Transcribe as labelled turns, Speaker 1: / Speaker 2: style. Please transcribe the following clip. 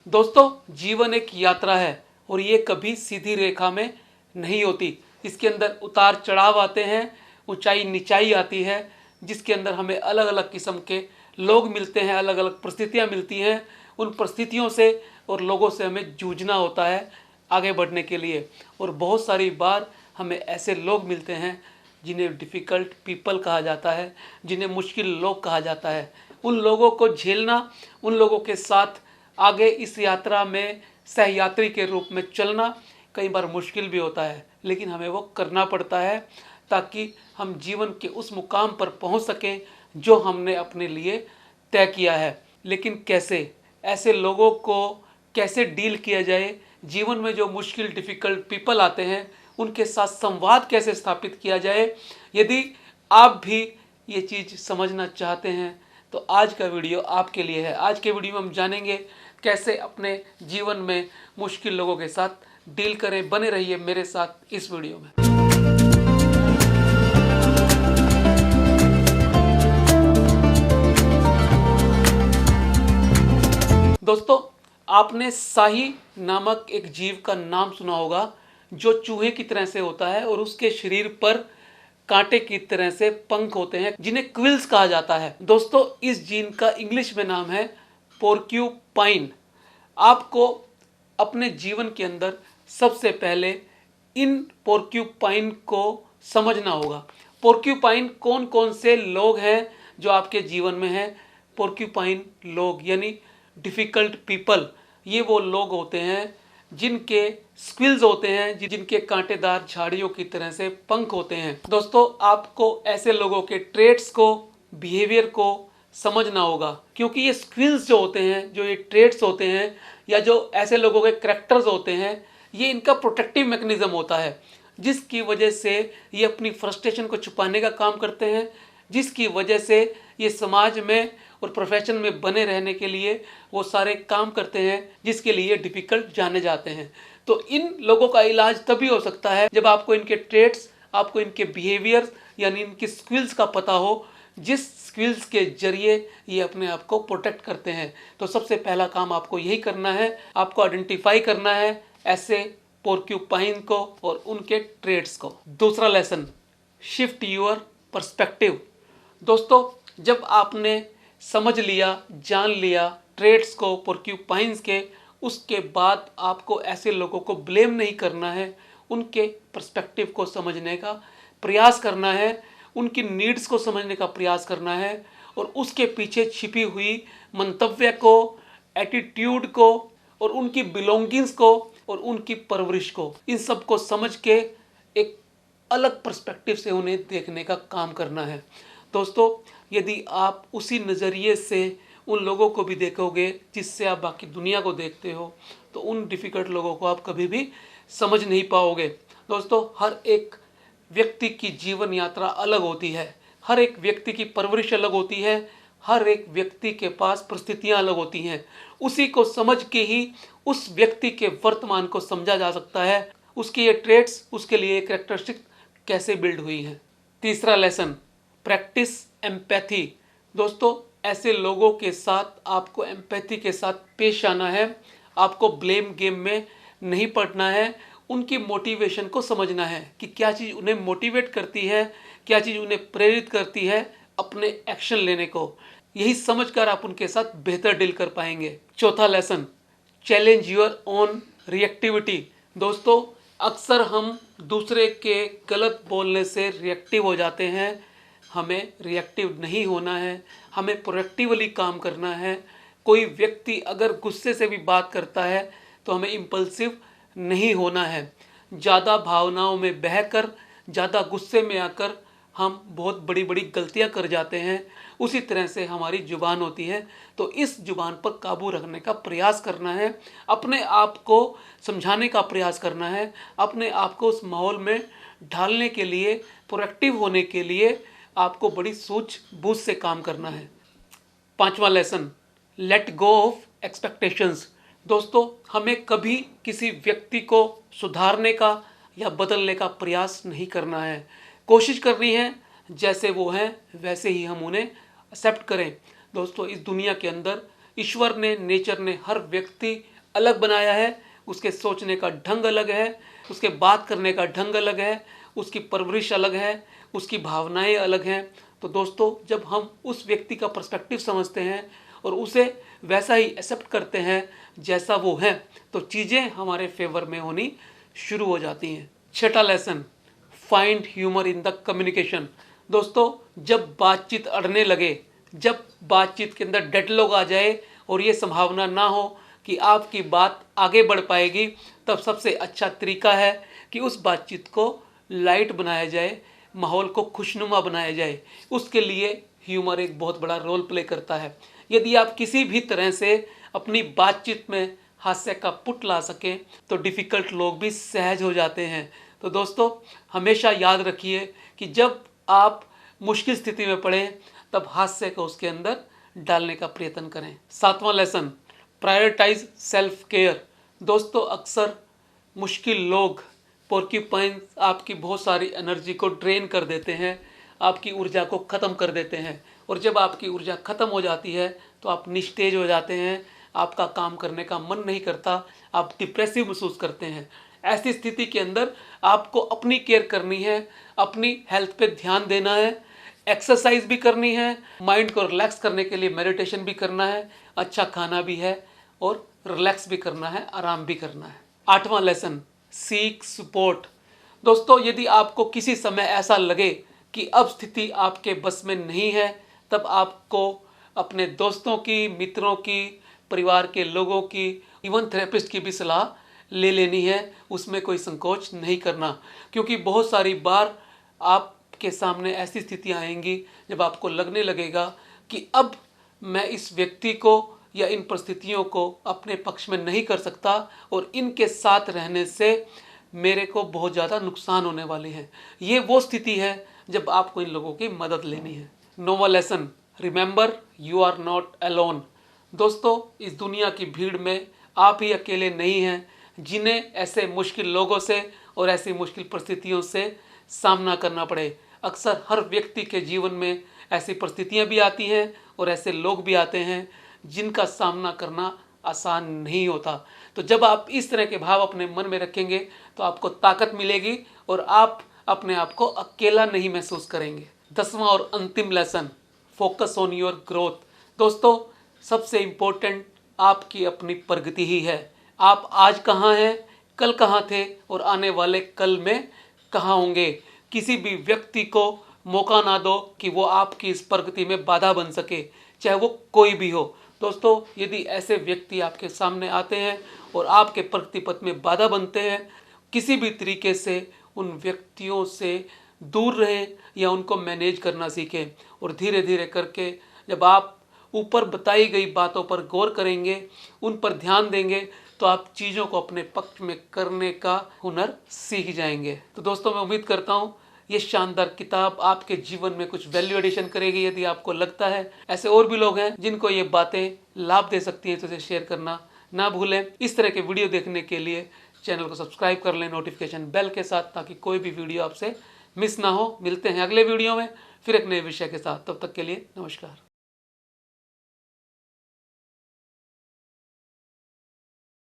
Speaker 1: दोस्तों, जीवन एक यात्रा है और ये कभी सीधी रेखा में नहीं होती। इसके अंदर उतार चढ़ाव आते हैं, ऊंचाई नीचाई आती है, जिसके अंदर हमें अलग अलग किस्म के लोग मिलते हैं, अलग अलग परिस्थितियां मिलती हैं। उन परिस्थितियों से और लोगों से हमें जूझना होता है आगे बढ़ने के लिए। और बहुत सारी बार हमें ऐसे लोग मिलते हैं जिन्हें डिफ़िकल्ट पीपल कहा जाता है, जिन्हें मुश्किल लोग कहा जाता है। उन लोगों को झेलना, उन लोगों के साथ आगे इस यात्रा में सहयात्री के रूप में चलना कई बार मुश्किल भी होता है, लेकिन हमें वो करना पड़ता है ताकि हम जीवन के उस मुकाम पर पहुंच सकें जो हमने अपने लिए तय किया है। लेकिन कैसे, ऐसे लोगों को कैसे डील किया जाए, जीवन में जो मुश्किल डिफ़िकल्ट पीपल आते हैं उनके साथ संवाद कैसे स्थापित किया जाए, यदि आप भी ये चीज़ समझना चाहते हैं तो आज का वीडियो आपके लिए है। आज के वीडियो में हम जानेंगे कैसे अपने जीवन में मुश्किल लोगों के साथ डील करें। बने रहिए मेरे साथ इस वीडियो में। दोस्तों, आपने शाही नामक एक जीव का नाम सुना होगा जो चूहे की तरह से होता है और उसके शरीर पर कांटे की तरह से पंख होते हैं जिन्हें क्विल्स कहा जाता है। दोस्तों, इस जीन का इंग्लिश में नाम है पोर्क्यूपाइन। आपको अपने जीवन के अंदर सबसे पहले इन पोर्क्यूपाइन को समझना होगा। पोर्क्यूपाइन कौन कौन से लोग हैं जो आपके जीवन में हैं। पोर्क्यूपाइन लोग यानी डिफ़िकल्ट पीपल, ये वो लोग होते हैं जिनके स्क्विल्स होते हैं, जिनके कांटेदार झाड़ियों की तरह से पंख होते हैं। दोस्तों, आपको ऐसे लोगों के ट्रेट्स को, बिहेवियर को समझना होगा, क्योंकि ये स्किल्स जो होते हैं, जो ये ट्रेट्स होते हैं या जो ऐसे लोगों के करैक्टर्स होते हैं, ये इनका प्रोटेक्टिव मैकेनिज्म होता है, जिसकी वजह से ये अपनी फ्रस्ट्रेशन को छुपाने का काम करते हैं, जिसकी वजह से ये समाज में और प्रोफेशन में बने रहने के लिए वो सारे काम करते हैं जिसके लिए डिफ़िकल्ट जाने जाते हैं। तो इन लोगों का इलाज तभी हो सकता है जब आपको इनके ट्रेट्स, आपको इनके बिहेवियर्स यानी इनकी स्किल्स का पता हो, जिस स्किल्स के जरिए ये अपने आप को प्रोटेक्ट करते हैं। तो सबसे पहला काम आपको यही करना है, आपको आइडेंटिफाई करना है ऐसे पोर्क्यूपाइन को और उनके ट्रेड्स को। दूसरा लेसन, शिफ्ट योर पर्सपेक्टिव। दोस्तों, जब आपने समझ लिया, जान लिया ट्रेड्स को पोर्क्यूपाइंस के, उसके बाद आपको ऐसे लोगों को ब्लेम नहीं करना है, उनके पर्सपेक्टिव को समझने का प्रयास करना है, उनकी नीड्स को समझने का प्रयास करना है और उसके पीछे छिपी हुई मंतव्य को, एटीट्यूड को और उनकी बिलोंगिंग्स को और उनकी परवरिश को, इन सब को समझ के एक अलग पर्सपेक्टिव से उन्हें देखने का काम करना है। दोस्तों, यदि आप उसी नज़रिए से उन लोगों को भी देखोगे जिससे आप बाकी दुनिया को देखते हो, तो उन डिफ़िकल्ट लोगों को आप कभी भी समझ नहीं पाओगे। दोस्तों, हर एक व्यक्ति की जीवन यात्रा अलग होती है, हर एक व्यक्ति की परवरिश अलग होती है, हर एक व्यक्ति के पास परिस्थितियां अलग होती हैं। उसी को समझ के ही उस व्यक्ति के वर्तमान को समझा जा सकता है, उसके ये ट्रेट्स, उसके लिए कैरेक्टरिस्टिक कैसे बिल्ड हुई हैं। तीसरा लेसन, प्रैक्टिस एम्पैथी। दोस्तों, ऐसे लोगों के साथ आपको एम्पैथी के साथ पेश आना है, आपको ब्लेम गेम में नहीं पड़ना है, उनकी मोटिवेशन को समझना है कि क्या चीज़ उन्हें मोटिवेट करती है, क्या चीज़ उन्हें प्रेरित करती है अपने एक्शन लेने को। यही समझकर आप उनके साथ बेहतर डील कर पाएंगे। चौथा lesson, challenge your own reactivity. दोस्तों, अक्सर हम दूसरे के गलत बोलने से रिएक्टिव हो जाते हैं। हमें रिएक्टिव नहीं होना है, हमें प्रोएक्टिवली काम करना है। कोई व्यक्ति अगर गुस्से से भी बात करता है तो हमें इम्पल्सिव नहीं होना है। ज़्यादा भावनाओं में बहकर, ज़्यादा गुस्से में आकर हम बहुत बड़ी बड़ी गलतियां कर जाते हैं। उसी तरह से हमारी जुबान होती है, तो इस जुबान पर काबू रखने का प्रयास करना है, अपने आप को समझाने का प्रयास करना है, अपने आप को उस माहौल में ढालने के लिए, प्रोएक्टिव होने के लिए आपको बड़ी सूझबूझ से काम करना है। पांचवा lesson, let go of expectations. दोस्तों, हमें कभी किसी व्यक्ति को सुधारने का या बदलने का प्रयास नहीं करना है। कोशिश करनी है जैसे वो हैं वैसे ही हम उन्हें एक्सेप्ट करें। दोस्तों, इस दुनिया के अंदर ईश्वर ने, नेचर ने हर व्यक्ति अलग बनाया है, उसके सोचने का ढंग अलग है, उसके बात करने का ढंग अलग है, उसकी परवरिश अलग है, उसकी भावनाएं अलग हैं। तो दोस्तों, जब हम उस व्यक्ति का पर्सपेक्टिव समझते हैं और उसे वैसा ही एक्सेप्ट करते हैं जैसा वो है, तो चीज़ें हमारे फेवर में होनी शुरू हो जाती हैं। छठा lesson, find humour in the communication. दोस्तों, जब बातचीत अड़ने लगे, जब बातचीत के अंदर डेडलॉक आ जाए और ये संभावना ना हो कि आपकी बात आगे बढ़ पाएगी, तब सबसे अच्छा तरीका है कि उस बातचीत को लाइट बनाया जाए, माहौल को खुशनुमा बनाया जाए। उसके लिए ह्यूमर एक बहुत बड़ा रोल प्ले करता है। यदि आप किसी भी तरह से अपनी बातचीत में हास्य का पुट ला सकें तो डिफ़िकल्ट लोग भी सहज हो जाते हैं। तो दोस्तों, हमेशा याद रखिए कि जब आप मुश्किल स्थिति में पड़े तब हास्य को उसके अंदर डालने का प्रयत्न करें। सातवां लेसन, प्रायोरिटाइज सेल्फ केयर। दोस्तों, अक्सर मुश्किल लोग, पोर्क्यूपाइन, आपकी बहुत सारी एनर्जी को ड्रेन कर देते हैं, आपकी ऊर्जा को ख़त्म कर देते हैं। और जब आपकी ऊर्जा ख़त्म हो जाती है तो आप निस्तेज हो जाते हैं, आपका काम करने का मन नहीं करता, आप डिप्रेसिव महसूस करते हैं। ऐसी स्थिति के अंदर आपको अपनी केयर करनी है, अपनी हेल्थ पे ध्यान देना है, एक्सरसाइज भी करनी है, माइंड को रिलैक्स करने के लिए मेडिटेशन भी करना है, अच्छा खाना भी है और रिलैक्स भी करना है, आराम भी करना है। आठवां लेसन, सीक सपोर्ट। दोस्तों, यदि आपको किसी समय ऐसा लगे कि अब स्थिति आपके बस में नहीं है, तब आपको अपने दोस्तों की, मित्रों की, परिवार के लोगों की, इवन थेरेपिस्ट की भी सलाह ले लेनी है। उसमें कोई संकोच नहीं करना, क्योंकि बहुत सारी बार आपके सामने ऐसी स्थितियां आएंगी जब आपको लगने लगेगा कि अब मैं इस व्यक्ति को या इन परिस्थितियों को अपने पक्ष में नहीं कर सकता और इनके साथ रहने से मेरे को बहुत ज़्यादा नुकसान होने वाले हैं। ये वो स्थिति है जब आपको इन लोगों की मदद लेनी है। Nova lesson, remember you are not alone. दोस्तों, इस दुनिया की भीड़ में आप ही अकेले नहीं हैं जिन्हें ऐसे मुश्किल लोगों से और ऐसी मुश्किल परिस्थितियों से सामना करना पड़े। अक्सर हर व्यक्ति के जीवन में ऐसी परिस्थितियां भी आती हैं और ऐसे लोग भी आते हैं जिनका सामना करना आसान नहीं होता। तो जब आप इस तरह के भाव अपने मन में रखेंगे तो आपको ताकत मिलेगी और आप अपने आप को अकेला नहीं महसूस करेंगे। 10वां और अंतिम lesson, focus on your growth. दोस्तों, सबसे इम्पोर्टेंट आपकी अपनी प्रगति ही है। आप आज कहाँ हैं, कल कहाँ थे और आने वाले कल में कहाँ होंगे। किसी भी व्यक्ति को मौका ना दो कि वो आपकी इस प्रगति में बाधा बन सके, चाहे वो कोई भी हो। दोस्तों, यदि ऐसे व्यक्ति आपके सामने आते हैं और आपके प्रगति पथ में बाधा बनते हैं, किसी भी तरीके से उन व्यक्तियों से दूर रहें या उनको मैनेज करना सीखें। और धीरे धीरे करके जब आप ऊपर बताई गई बातों पर गौर करेंगे, उन पर ध्यान देंगे, तो आप चीज़ों को अपने पक्ष में करने का हुनर सीख जाएंगे। तो दोस्तों, मैं उम्मीद करता हूँ ये शानदार किताब आपके जीवन में कुछ वैल्यू एडिशन करेगी। यदि आपको लगता है ऐसे और भी लोग हैं जिनको ये बातें लाभ दे सकती हैं, तो इसे शेयर करना ना भूलें। इस तरह के वीडियो देखने के लिए चैनल को सब्सक्राइब कर लें नोटिफिकेशन बेल के साथ, ताकि कोई भी वीडियो आपसे मिस ना हो। मिलते हैं अगले वीडियो में फिर एक नए विषय के साथ। तब तक के लिए नमस्कार।